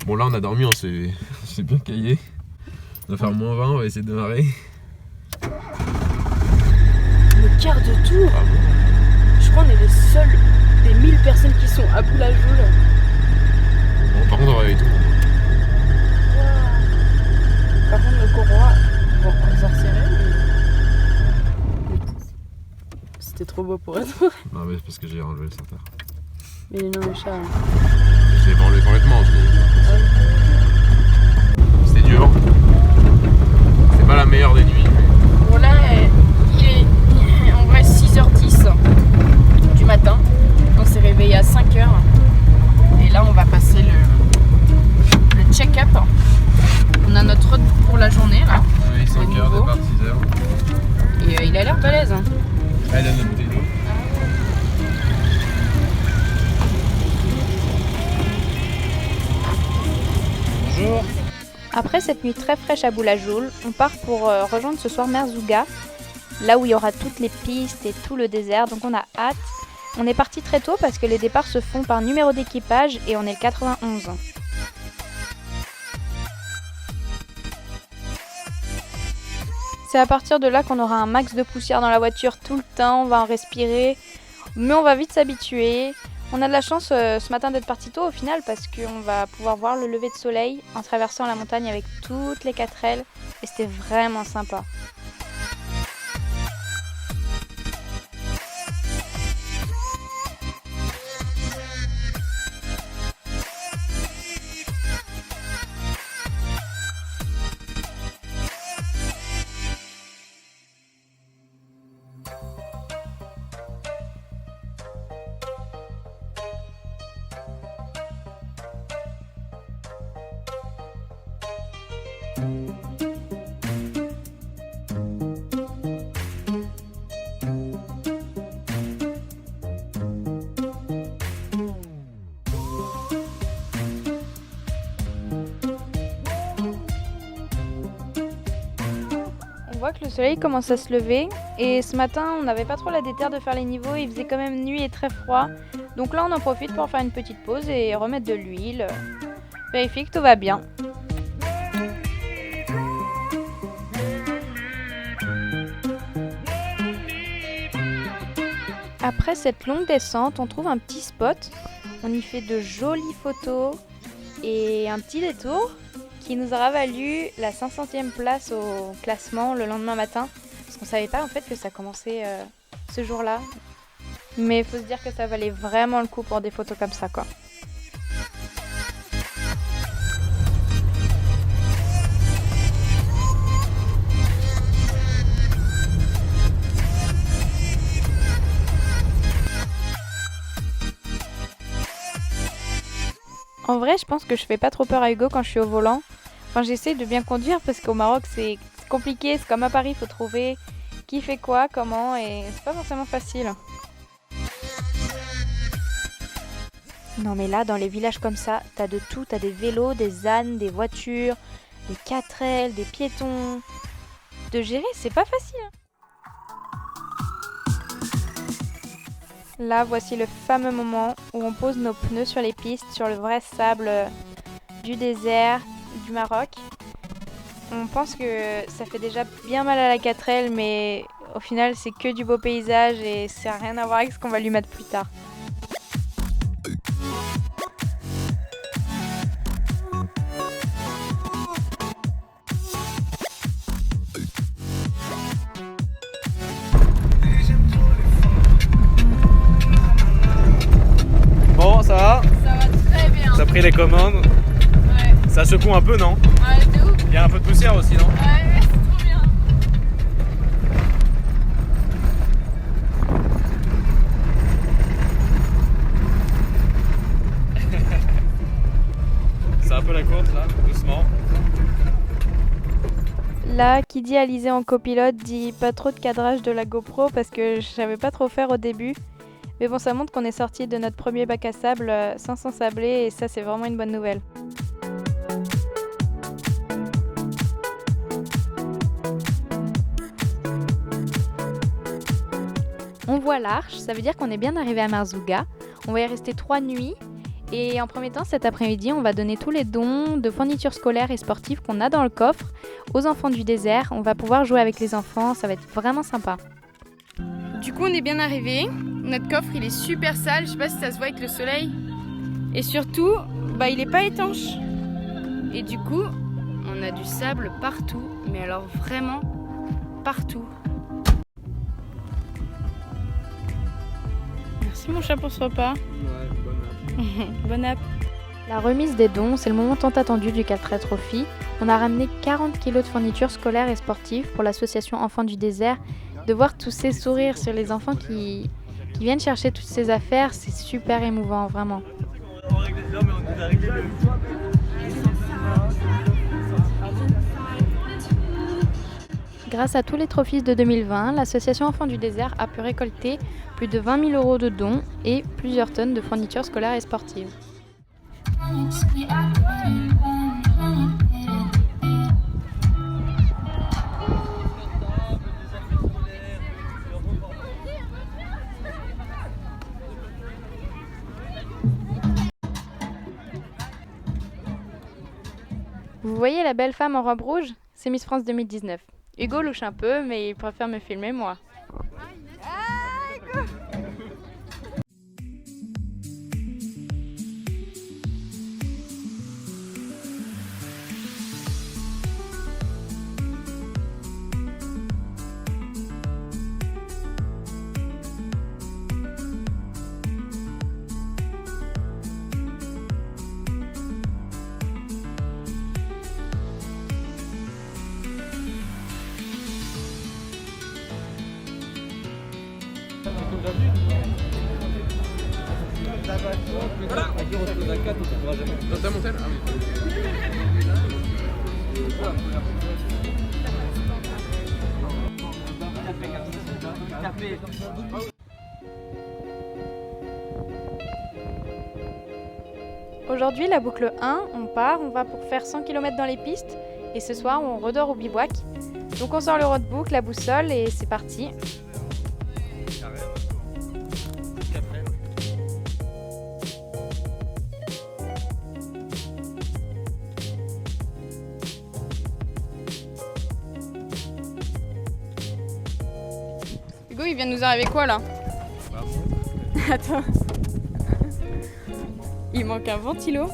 Bon là on a dormi, on s'est bien caillé. On va faire -20, on va essayer de démarrer. Le quart de tour. Je crois qu'on est les seuls des 1000 personnes qui sont à Boulajoul. Bon, par contre on va avec tout le monde. Par contre le courroie, bon on s'en resserrait mais c'était trop beau pour être vrai. Non mais c'est parce que j'ai enlevé le centre. Mais non mais Charles. Je l'ai pas enlevé complètement, c'était dur. C'est pas la meilleure des nuits. Mais... Bon là il est en vrai 6h10 du matin. On s'est réveillé à 5h. Et là on va passer le check-up. On a notre route pour la journée là. Oui, 5h, départ 6h. Et il a l'air balèze. Hein. Elle a notre bouteille d'eau. Bonjour. Après cette nuit très fraîche à Boulajoul, on part pour rejoindre ce soir Merzouga, là où il y aura toutes les pistes et tout le désert, donc on a hâte. On est parti très tôt parce que les départs se font par numéro d'équipage et on est le 91. C'est à partir de là qu'on aura un max de poussière dans la voiture tout le temps, on va en respirer, mais on va vite s'habituer. On a de la chance ce matin d'être parti tôt au final parce qu'on va pouvoir voir le lever de soleil en traversant la montagne avec toutes les 4L et c'était vraiment sympa. On voit que le soleil commence à se lever et ce matin on n'avait pas trop la déterre de faire les niveaux, il faisait quand même nuit et très froid. Donc là on en profite pour faire une petite pause et remettre de l'huile. Vérifier que tout va bien. Après cette longue descente, on trouve un petit spot. On y fait de jolies photos et un petit détour qui nous aura valu la 500e place au classement le lendemain matin. Parce qu'on savait pas en fait que ça commençait ce jour-là. Mais il faut se dire que ça valait vraiment le coup pour des photos comme ça quoi. En vrai, je pense que je fais pas trop peur à Hugo quand je suis au volant. Enfin, j'essaie de bien conduire parce qu'au Maroc, c'est compliqué. C'est comme à Paris, il faut trouver qui fait quoi, comment, et c'est pas forcément facile. Non, mais là, dans les villages comme ça, t'as de tout. T'as des vélos, des ânes, des voitures, des 4L, des piétons. De gérer, c'est pas facile. Là, voici le fameux moment où on pose nos pneus sur les pistes, sur le vrai sable du désert, du Maroc. On pense que ça fait déjà bien mal à la 4L, mais au final, c'est que du beau paysage et ça n'a rien à voir avec ce qu'on va lui mettre plus tard. Bon, ça va? Ça va très bien. T'as pris les commandes? Ouais. Ça secoue un peu, non? Ouais, c'est ouf. Il y a un peu de poussière aussi, non? Ouais, c'est trop bien. C'est un peu la course là, doucement. Là, qui dit Alizé en copilote dit pas trop de cadrage de la GoPro parce que je savais pas trop faire au début. Mais bon, ça montre qu'on est sorti de notre premier bac à sable sans s'ensabler et ça, c'est vraiment une bonne nouvelle. On voit l'arche, ça veut dire qu'on est bien arrivé à Merzouga. On va y rester 3 nuits Et en premier temps, cet après-midi, on va donner tous les dons de fournitures scolaires et sportives qu'on a dans le coffre aux enfants du désert. On va pouvoir jouer avec les enfants, ça va être vraiment sympa. Du coup, on est bien arrivé. Notre coffre, il est super sale. Je sais pas si ça se voit avec le soleil. Et surtout, il est pas étanche. Et du coup, on a du sable partout. Mais alors vraiment partout. Merci mon chat pour ce repas. Bonne app. La remise des dons, c'est le moment tant attendu du Caltrais Trophy. On a ramené 40 kilos de fournitures scolaires et sportives pour l'association Enfants du désert. De voir tous ces sourires sur les enfants qui viennent chercher toutes ces affaires, c'est super émouvant, vraiment. Grâce à tous les trophées de 2020, l'association Enfants du désert a pu récolter plus de 20 000 € de dons et plusieurs tonnes de fournitures scolaires et sportives. Vous voyez la belle femme en robe rouge? C'est Miss France 2019. Hugo louche un peu, mais il préfère me filmer moi. T'as monté là? Ah oui. Aujourd'hui, la boucle 1, on va pour faire 100 km dans les pistes et ce soir, on redort au bivouac. Donc on sort le roadbook, la boussole et c'est parti. Hugo, il vient de nous arriver quoi là? Attends. Il manque un ventilo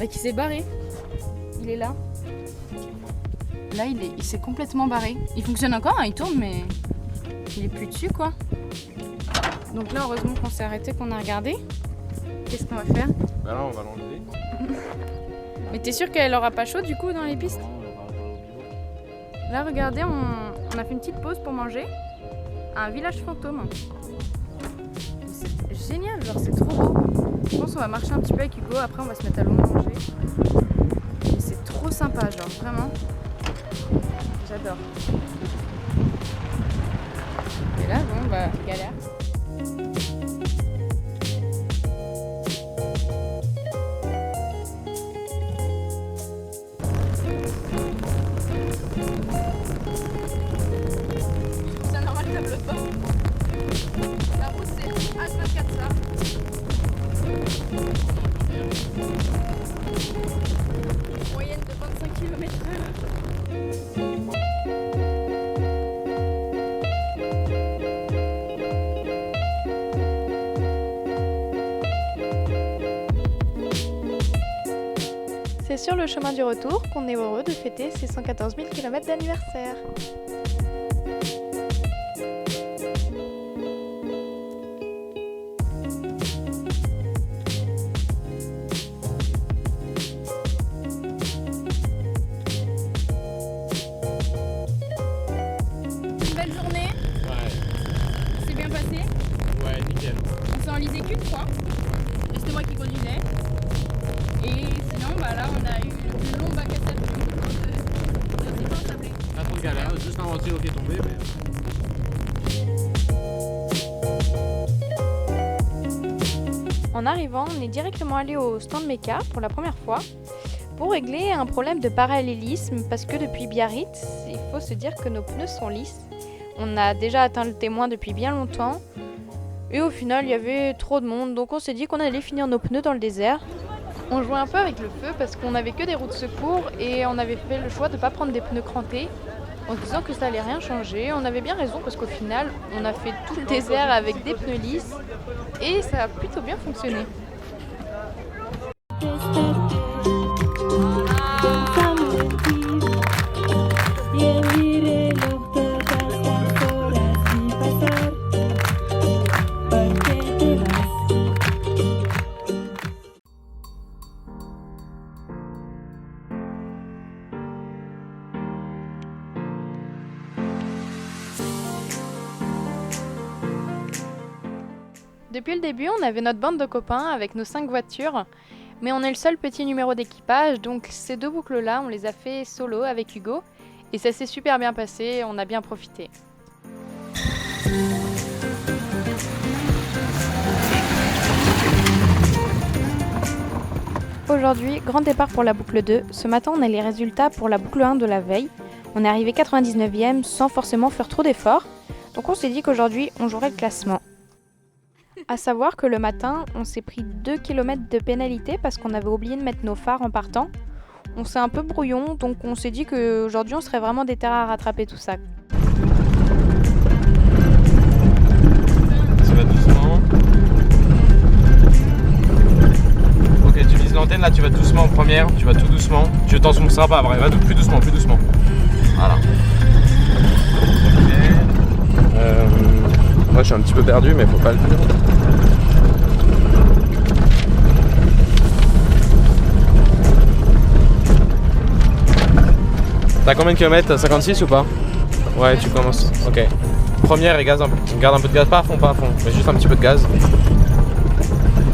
qui s'est barré. Il est là. Là, il s'est complètement barré. Il fonctionne encore, hein, il tourne, mais il est plus dessus quoi. Donc là, heureusement qu'on s'est arrêté, qu'on a regardé. Qu'est-ce qu'on va faire? Bah là, on va l'enlever. Mais t'es sûr qu'elle aura pas chaud du coup dans les pistes? Là, regardez, on a fait une petite pause pour manger à un village fantôme. C'est génial, genre c'est trop beau. Je pense qu'on va marcher un petit peu avec Hugo, après on va se mettre à l'eau manger. Et c'est trop sympa, genre vraiment. J'adore. Et là, bon, galère. C'est normal que ça flotte pas. La route c'est H24 ça. Moyenne de 25 km/h. C'est sur le chemin du retour qu'on est heureux de fêter ces 114 000 km d'anniversaire. Une belle journée, Ouais, c'est bien passé. ouais, nickel. On s'est enlisé qu'une fois. Et c'était moi qui conduisais. Et sinon, là, on a eu un long bac à sable. Ça s'est pas ensablé. Pas trop de galère, juste un ventilo qui est tombé, mais... En arrivant, on est directement allé au stand Meka pour la première fois pour régler un problème de parallélisme parce que depuis Biarritz, il faut se dire que nos pneus sont lisses. On a déjà atteint le témoin depuis bien longtemps, Et au final, il y avait trop de monde, donc on s'est dit qu'on allait finir nos pneus dans le désert. On jouait un peu avec le feu parce qu'on n'avait que des roues de secours et on avait fait le choix de ne pas prendre des pneus crantés en se disant que ça allait rien changer. On avait bien raison parce qu'au final, on a fait tout le désert avec des pneus lisses et ça a plutôt bien fonctionné. Depuis le début, on avait notre bande de copains avec nos 5 voitures, mais on est le seul petit numéro d'équipage, donc ces 2 boucles-là, on les a fait solo avec Hugo, et ça s'est super bien passé, on a bien profité. Aujourd'hui, grand départ pour la boucle 2. Ce matin, on a les résultats pour la boucle 1 de la veille. On est arrivé 99e sans forcément faire trop d'efforts, donc on s'est dit qu'aujourd'hui, on jouerait le classement. À savoir que le matin, on s'est pris 2 km de pénalité parce qu'on avait oublié de mettre nos phares en partant. On s'est un peu brouillon, donc on s'est dit qu'aujourd'hui on serait vraiment déter à rattraper tout ça. Tu vas doucement. Ok, tu vises l'antenne, là tu vas doucement en première, tu vas tout doucement. Tu t'enfonceras pas après, va plus doucement, plus doucement. Voilà. Moi je suis un petit peu perdu mais faut pas le dire. T'as combien de kilomètres? 56 ou pas? Ouais, tu commences. Ok. Première et garde un peu de gaz, pas à fond, mais juste un petit peu de gaz.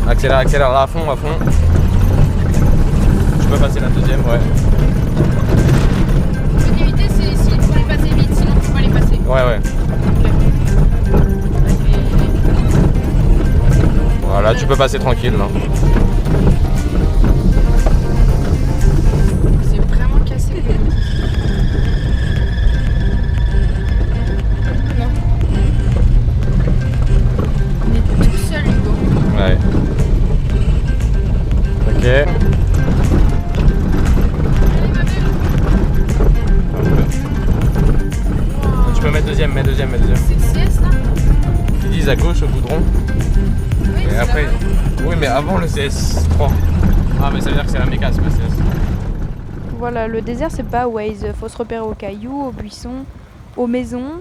Accélère, accélère là à fond, à fond. Tu peux passer la deuxième, ouais. Cette vitesse, c'est s'il faut les passer vite, sinon tu peux pas les passer. Ouais, ouais. Voilà, tu peux passer tranquille là. C'est vraiment cassé. Non. On est tout seul, Hugo. Ouais. Ok. Tu peux mettre deuxième, mets deuxième. C'est le CS là? Ils disent à gauche au goudron. Oui, Et après, oui, mais avant le CS3. Ah, mais ça veut dire que c'est la méca, c'est pas CS. Voilà, le désert c'est pas Waze, faut se repérer aux cailloux, aux buissons, aux maisons.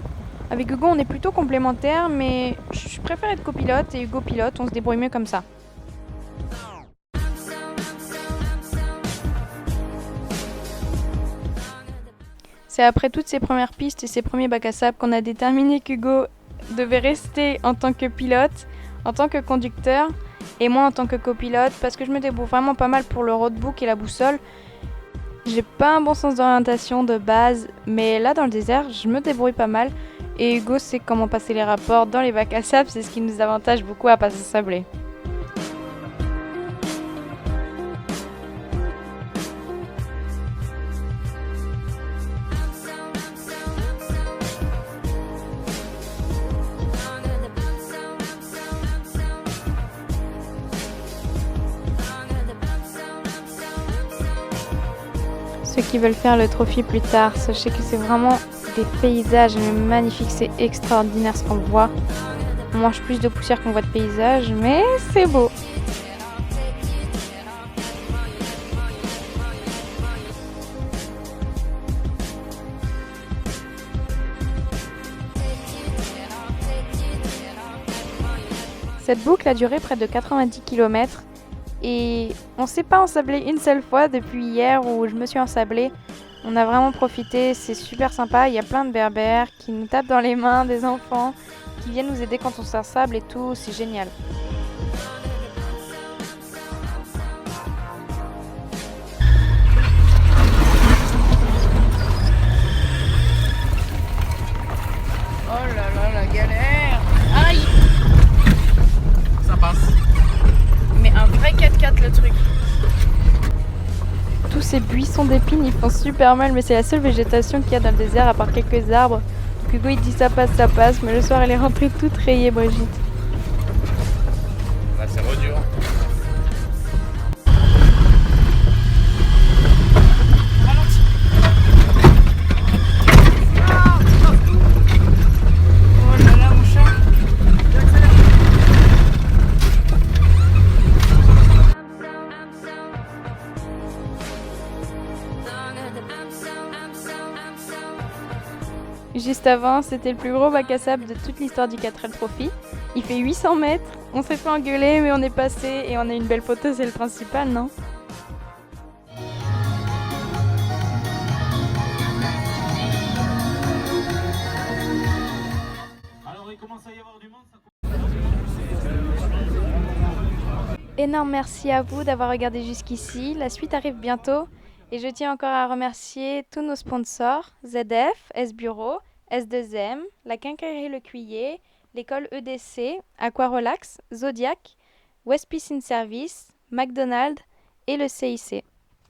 Avec Hugo on est plutôt complémentaires, mais je préfère être copilote et Hugo pilote, on se débrouille mieux comme ça. C'est après toutes ces premières pistes et ces premiers bacs à sable qu'on a déterminé qu'Hugo devait rester en tant que pilote, en tant que conducteur, et moi en tant que copilote, parce que je me débrouille vraiment pas mal pour le roadbook et la boussole. J'ai pas un bon sens d'orientation de base, mais là dans le désert, je me débrouille pas mal. Et Hugo sait comment passer les rapports dans les bacs à sable, c'est ce qui nous avantage beaucoup à passer sablé. Ceux qui veulent faire le trophy plus tard, sachez que c'est vraiment des paysages magnifiques, c'est extraordinaire ce qu'on voit. On mange plus de poussière qu'on voit de paysages, mais c'est beau. Cette boucle a duré près de 90 km. Et on s'est pas ensablé une seule fois depuis hier où je me suis ensablée. On a vraiment profité, c'est super sympa. Il y a plein de berbères qui nous tapent dans les mains, des enfants qui viennent nous aider quand on s'ensable et tout, c'est génial. Oh là là, la galère. Aïe. Ça passe. Mais un vrai 4x4 le truc. Tous ces buissons d'épines, ils font super mal, mais c'est la seule végétation qu'il y a dans le désert à part quelques arbres. Donc Hugo il dit ça passe, mais le soir elle est rentrée toute rayée, Brigitte. Ah, c'est redur. Ralentis. Oh là là, mon chat. Juste avant, c'était le plus gros bac à sable de toute l'histoire du 4L Trophy. Il fait 800 mètres, on s'est fait engueuler mais on est passé et on a une belle photo, c'est le principal, non? Alors il commence à y avoir du monde, ça... Énorme merci à vous d'avoir regardé jusqu'ici, la suite arrive bientôt et je tiens encore à remercier tous nos sponsors, ZF, S-Bureau, S2M, la Quincaillerie Le Cuiller, l'école EDC, Aquarelax, Zodiac, West Piscine Service, McDonald's et le CIC.